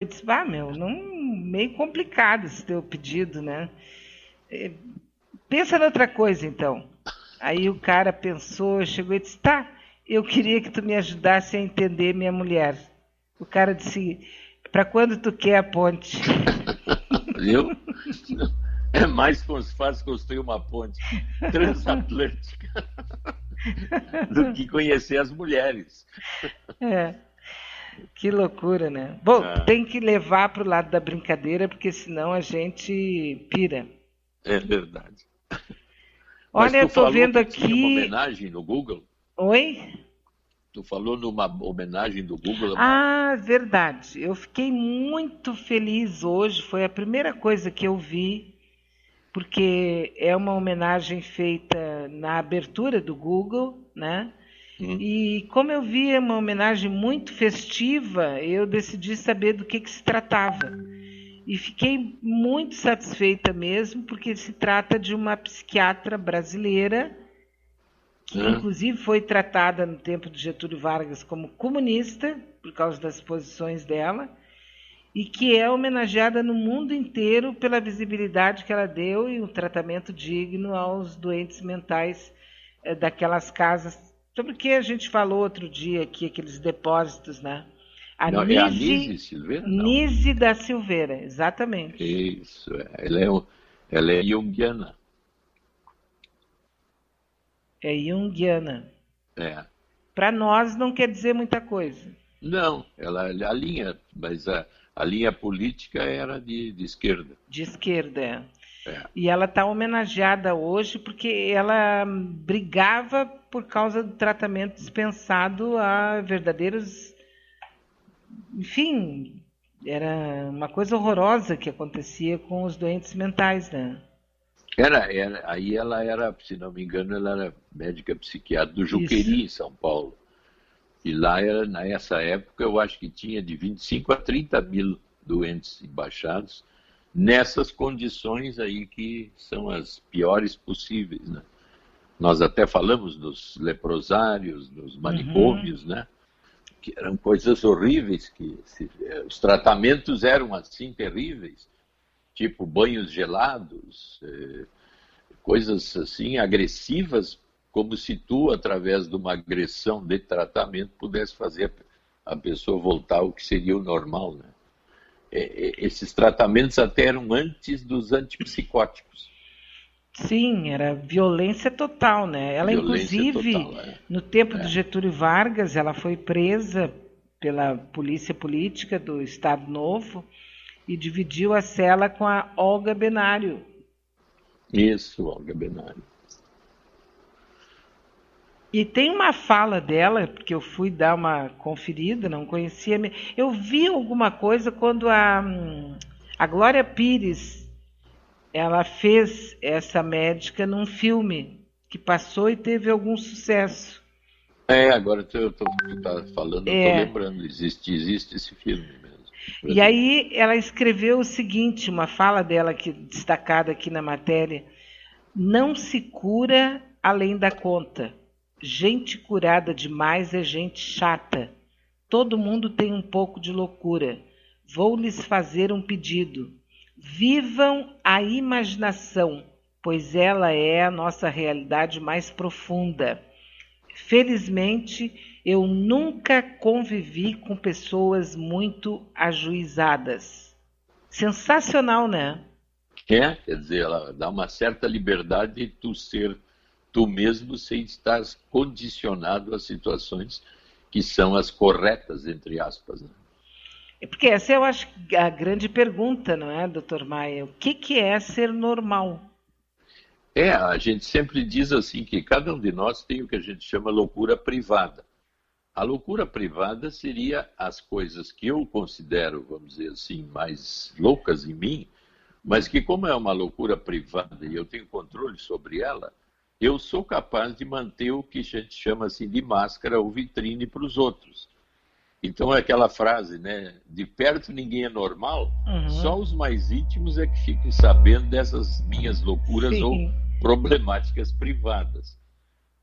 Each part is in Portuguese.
Eu disse, meu, não, meio complicado esse teu pedido, né? Pensa noutra coisa, então. Aí o cara pensou, chegou e disse, tá, eu queria que tu me ajudasse a entender minha mulher. O cara disse, para quando tu quer a ponte? Viu? É mais fácil construir uma ponte transatlântica do que conhecer as mulheres. É, que loucura, né? Bom, Ah, tem que levar pro lado da brincadeira, porque senão a gente pira. é verdade. Mas Olha, eu tu tô falou vendo que tinha uma aqui. homenagem no Google? Oi? Tu falou numa homenagem do Google, uma... Ah, verdade. Eu fiquei muito feliz hoje. Foi a primeira coisa que eu vi, porque é uma homenagem feita na abertura do Google, né? Hum? E como eu vi é uma homenagem muito festiva, eu decidi saber do que se tratava. E fiquei muito satisfeita mesmo, porque se trata de uma psiquiatra brasileira, que Hã? inclusive foi tratada no tempo de Getúlio Vargas como comunista, por causa das posições dela, e que é homenageada no mundo inteiro pela visibilidade que ela deu e o tratamento digno aos doentes mentais daquelas casas, sobre o que a gente falou outro dia aqui, aqueles depósitos, né? A Não, é a Nise Silveira? Não. Nise da Silveira, exatamente. Isso, é. Ela é junguiana. É junguiana. É. Para nós não quer dizer muita coisa. Não, ela a linha, mas a linha política era de esquerda. De esquerda, é. É. E ela está homenageada hoje porque ela brigava por causa do tratamento dispensado a verdadeiros. Enfim, era uma coisa horrorosa que acontecia com os doentes mentais, né? Aí ela era, se não me engano, ela era médica psiquiatra do Isso. Juqueri, em São Paulo. E lá, nessa época, eu acho que tinha de 25 a 30 mil doentes embaixados, nessas condições aí que são as piores possíveis, né? Nós até falamos dos leprosários, dos Uhum. manicômios, né? Que eram coisas horríveis, os tratamentos eram assim terríveis, tipo banhos gelados, coisas assim agressivas, como se tu, através de uma agressão de tratamento, pudesse fazer a pessoa voltar ao que seria o normal, né? Esses tratamentos até eram antes dos antipsicóticos. Sim, era violência total, né? Ela, Violência total, inclusive, no tempo do é. Getúlio Vargas, ela foi presa pela polícia política do Estado Novo e dividiu a cela com a Olga Benário. Isso, Olga Benário. E tem uma fala dela, porque eu fui dar uma conferida, não conhecia. Eu vi alguma coisa quando a Glória Pires ela fez essa médica num filme que passou e teve algum sucesso. Agora tu tá falando, eu tô É, lembrando, existe esse filme mesmo, e verdade. aí ela escreveu o seguinte, uma fala dela que destacada aqui na matéria: não se cura além da conta. Gente curada demais é gente chata. Todo mundo tem um pouco de loucura. Vou lhes fazer um pedido. Vivam a imaginação, pois ela é a nossa realidade mais profunda. Felizmente, eu nunca convivi com pessoas muito ajuizadas. Sensacional, né? Quer dizer, ela dá uma certa liberdade de tu ser tu mesmo sem estar condicionado a situações que são as corretas, entre aspas, né? Porque essa eu acho a grande pergunta, não é, doutor Maia? O que é ser normal? A gente sempre diz assim que cada um de nós tem o que a gente chama loucura privada. A loucura privada seria as coisas que eu considero, vamos dizer assim, mais loucas em mim, mas que como é uma loucura privada e eu tenho controle sobre ela, eu sou capaz de manter o que a gente chama assim de máscara ou vitrine para os outros. Então é aquela frase, né? De perto ninguém é normal, Uhum. só os mais íntimos é que ficam sabendo dessas minhas loucuras ou Sim. problemáticas privadas.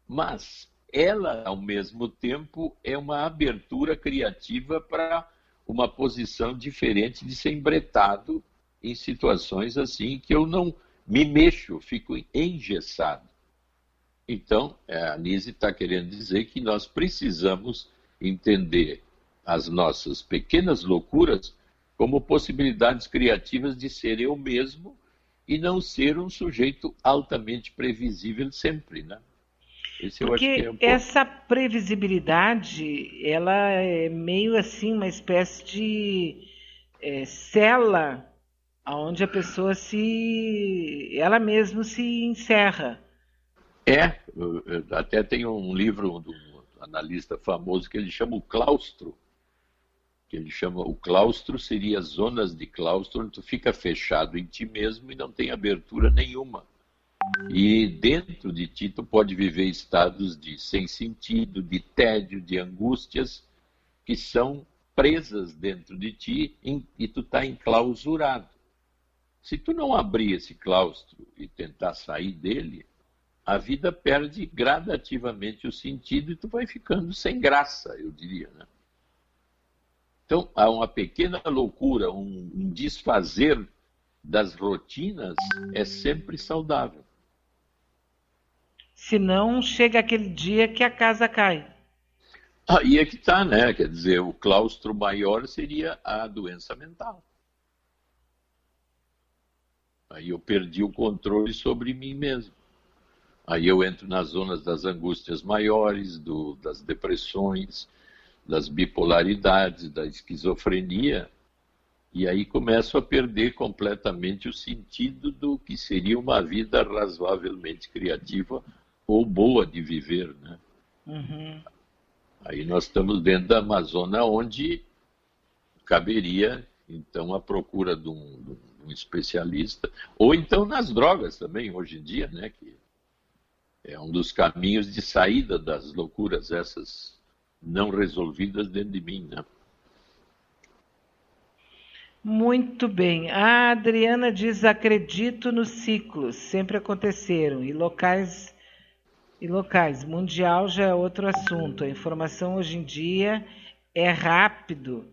Mas ela, ao mesmo tempo, é uma abertura criativa para uma posição diferente de ser embretado em situações assim que eu não me mexo, fico engessado. Então, a Nise está querendo dizer que nós precisamos entender as nossas pequenas loucuras como possibilidades criativas de ser eu mesmo e não ser um sujeito altamente previsível sempre, né? Esse eu acho que é Porque essa previsibilidade, ela é meio assim uma espécie de cela onde a pessoa ela mesma se encerra. Até tem um livro de um analista famoso que ele chama o claustro, que ele chama o claustro seria zonas de claustro onde tu fica fechado em ti mesmo e não tem abertura nenhuma. E dentro de ti tu pode viver estados de sem sentido, de tédio, de angústias que são presas dentro de ti e tu está enclausurado. Se tu não abrir esse claustro e tentar sair dele, a vida perde gradativamente o sentido e tu vai ficando sem graça, eu diria, né? Então, há uma pequena loucura, um desfazer das rotinas é sempre saudável. Senão chega aquele dia que a casa cai. Aí é que está, né? Quer dizer, o claustro maior seria a doença mental. Aí eu perdi o controle sobre mim mesmo. Aí eu entro nas zonas das angústias maiores, das depressões, das bipolaridades, da esquizofrenia, e aí começo a perder completamente o sentido do que seria uma vida razoavelmente criativa ou boa de viver, né? Uhum. Aí nós estamos dentro da Amazônia, onde caberia, então, a procura de um especialista, ou então nas drogas também, hoje em dia, né? Que é um dos caminhos de saída das loucuras essas não resolvidas dentro de mim, né? Muito bem. A Adriana diz: acredito nos ciclos, sempre aconteceram, e locais. Mundial já é outro assunto. A informação hoje em dia é rápida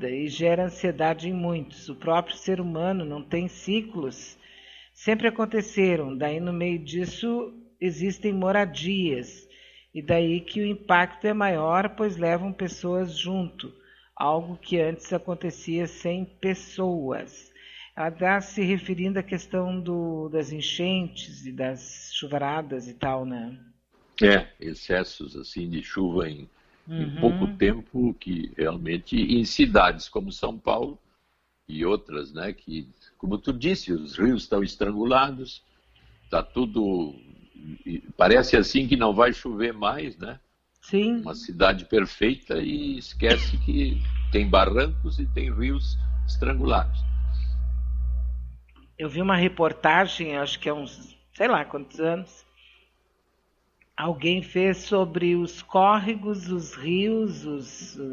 e gera ansiedade em muitos. O próprio ser humano não tem ciclos, sempre aconteceram. Daí no meio disso existem moradias, e daí que o impacto é maior, pois levam pessoas junto, algo que antes acontecia sem pessoas. Ela está se referindo à questão das enchentes e das chuvaradas e tal, né? Excessos assim de chuva em pouco tempo, que realmente em cidades como São Paulo e outras, né, que, como tu disse, os rios estão estrangulados, está tudo, parece assim que não vai chover mais, né? Sim. Uma cidade perfeita e esquece que tem barrancos e tem rios estrangulados. Eu vi uma reportagem, acho que há uns, sei lá quantos anos, alguém fez sobre os córregos, os rios,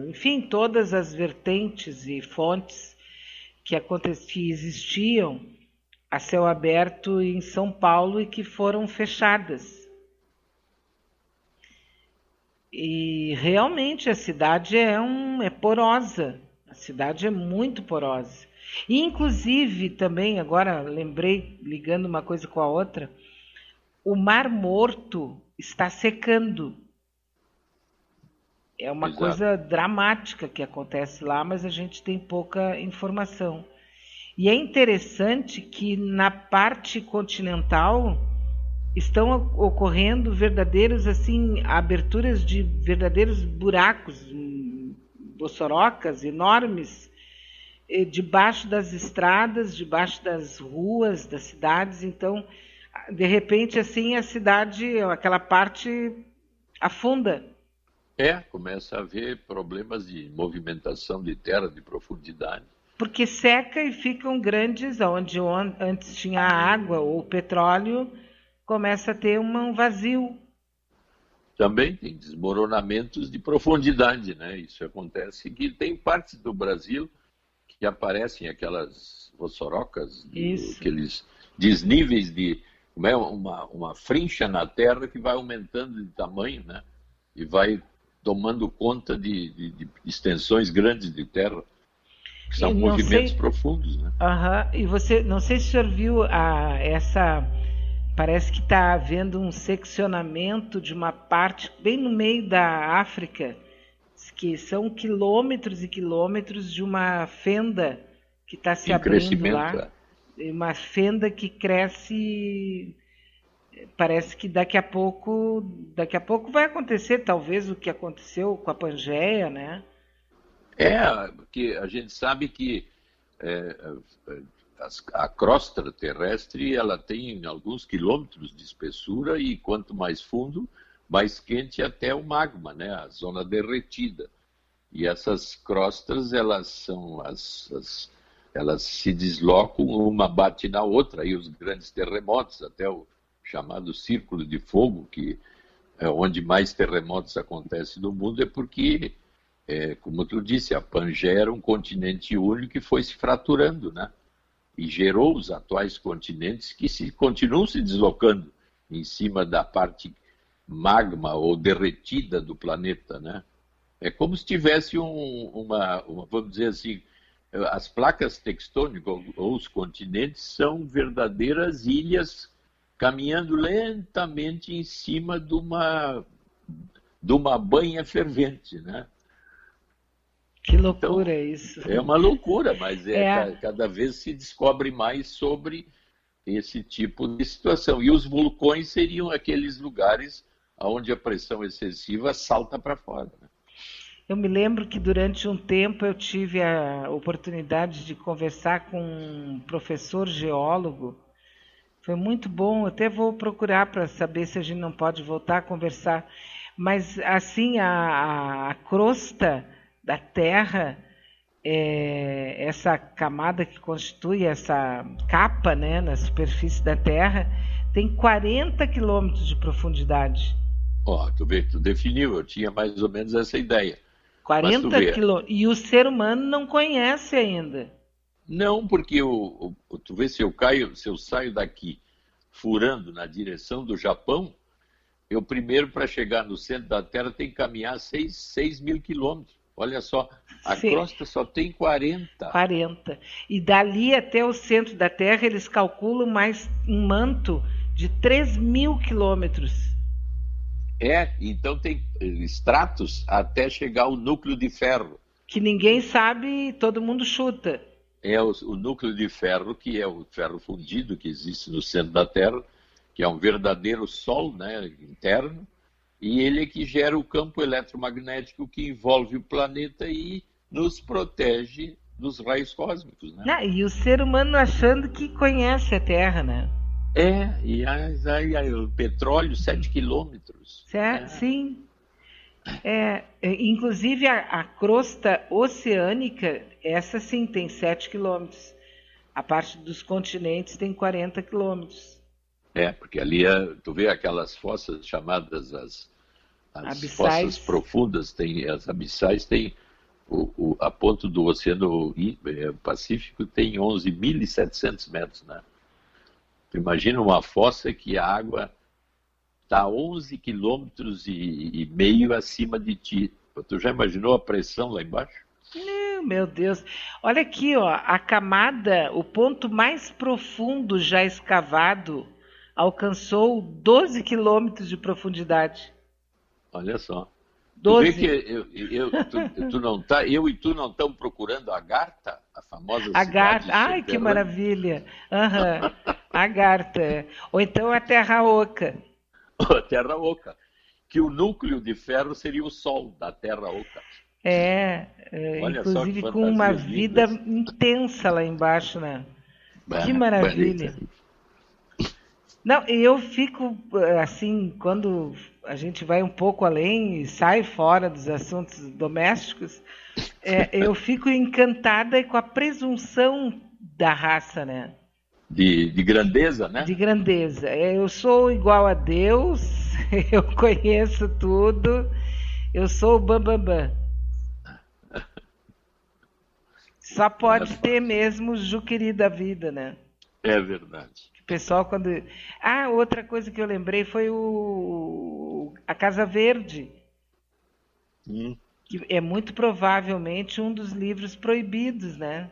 enfim, todas as vertentes e fontes que existiam a céu aberto em São Paulo e que foram fechadas. E realmente a cidade é porosa, a cidade é muito porosa. E, inclusive, também, agora lembrei, ligando uma coisa com a outra, o Mar Morto está secando. É uma coisa dramática que acontece lá, mas a gente tem pouca informação. E é interessante que na parte continental estão ocorrendo verdadeiros, assim, aberturas de verdadeiros buracos, bossorocas enormes, debaixo das estradas, debaixo das ruas das cidades. Então, de repente, assim, a cidade, aquela parte afunda. Começa a haver problemas de movimentação de terra, de profundidade. Porque seca e ficam grandes, onde antes tinha água ou petróleo, começa a ter um vazio. Também tem desmoronamentos de profundidade, né? Isso acontece que tem partes do Brasil que aparecem aquelas vossorocas, aqueles desníveis de uma frincha na terra que vai aumentando de tamanho, né? E vai tomando conta de extensões grandes de terra, que são movimentos profundos, né? E você, não sei se o senhor viu parece que está havendo um seccionamento de uma parte bem no meio da África, que são quilômetros e quilômetros de uma fenda que está se abrindo lá. Uma fenda que cresce. Parece que daqui a pouco vai acontecer, talvez, o que aconteceu com a Pangeia, né? Porque a gente sabe que a crosta terrestre ela tem alguns quilômetros de espessura e quanto mais fundo, mais quente até o magma, né? A zona derretida. E essas crostas, elas se deslocam, uma bate na outra, e os grandes terremotos, até o chamado Círculo de Fogo, que é onde mais terremotos acontecem no mundo, é porque, como tu disse, a Pangeia era um continente único que foi se fraturando, né? E gerou os atuais continentes que continuam se deslocando em cima da parte magma ou derretida do planeta, né? É como se tivesse vamos dizer assim, as placas tectônicas ou os continentes são verdadeiras ilhas caminhando lentamente em cima de uma banha fervente, né? Que loucura então, isso. É uma loucura, mas cada vez se descobre mais sobre esse tipo de situação. E os vulcões seriam aqueles lugares onde a pressão excessiva salta para fora, né? Eu me lembro que durante um tempo eu tive a oportunidade de conversar com um professor geólogo. Foi muito bom, até vou procurar para saber se a gente não pode voltar a conversar. Mas, assim, a crosta da Terra, essa camada que constitui essa capa, né, na superfície da Terra, tem 40 quilômetros de profundidade. Tu definiu, eu tinha mais ou menos essa ideia. 40 quilômetros. E o ser humano não conhece ainda. Não, porque tu vê, se eu saio daqui furando na direção do Japão, eu primeiro, para chegar no centro da Terra, tenho que caminhar 6 mil quilômetros. Olha só, a crosta só tem 40. 40. E dali até o centro da Terra, eles calculam mais um manto de 3 mil quilômetros. Então tem estratos até chegar ao núcleo de ferro. Que ninguém sabe e todo mundo chuta. O núcleo de ferro, que é o ferro fundido que existe no centro da Terra, que é um verdadeiro sol, né, interno, e ele é que gera o campo eletromagnético que envolve o planeta e nos protege dos raios cósmicos, né? E o ser humano achando que conhece a Terra, né? E aí o petróleo, 7 quilômetros. Sim. Inclusive a crosta oceânica, essa sim tem 7 quilômetros. A parte dos continentes tem 40 quilômetros. Porque ali tu vê aquelas fossas chamadas as fossas profundas, as abissais têm a ponto do Oceano Pacífico tem 11.700 metros, né? Tu imagina uma fossa que a água está 11 quilômetros e meio acima de ti. Tu já imaginou a pressão lá embaixo? Meu Deus. Olha aqui, a camada, o ponto mais profundo já escavado, alcançou 12 quilômetros de profundidade. Olha só. 12. Tu vê que eu e tu não estamos procurando a Agartha, a famosa Agartha. Ai, que maravilha. Agartha. Ou então a Terra Oca. A Terra Oca. Que o núcleo de ferro seria o Sol da Terra Oca. Inclusive com uma vida intensa lá embaixo, né? Que maravilha. Não, eu fico assim, quando a gente vai um pouco além e sai fora dos assuntos domésticos, eu fico encantada com a presunção da raça, né? De grandeza, né? De grandeza. Eu sou igual a Deus, eu conheço tudo, eu sou o bambambam. Só pode ter mesmo o Juqueri da vida, né? É verdade. O pessoal quando... outra coisa que eu lembrei foi a Casa Verde. Hum. Que é muito provavelmente um dos livros proibidos, né?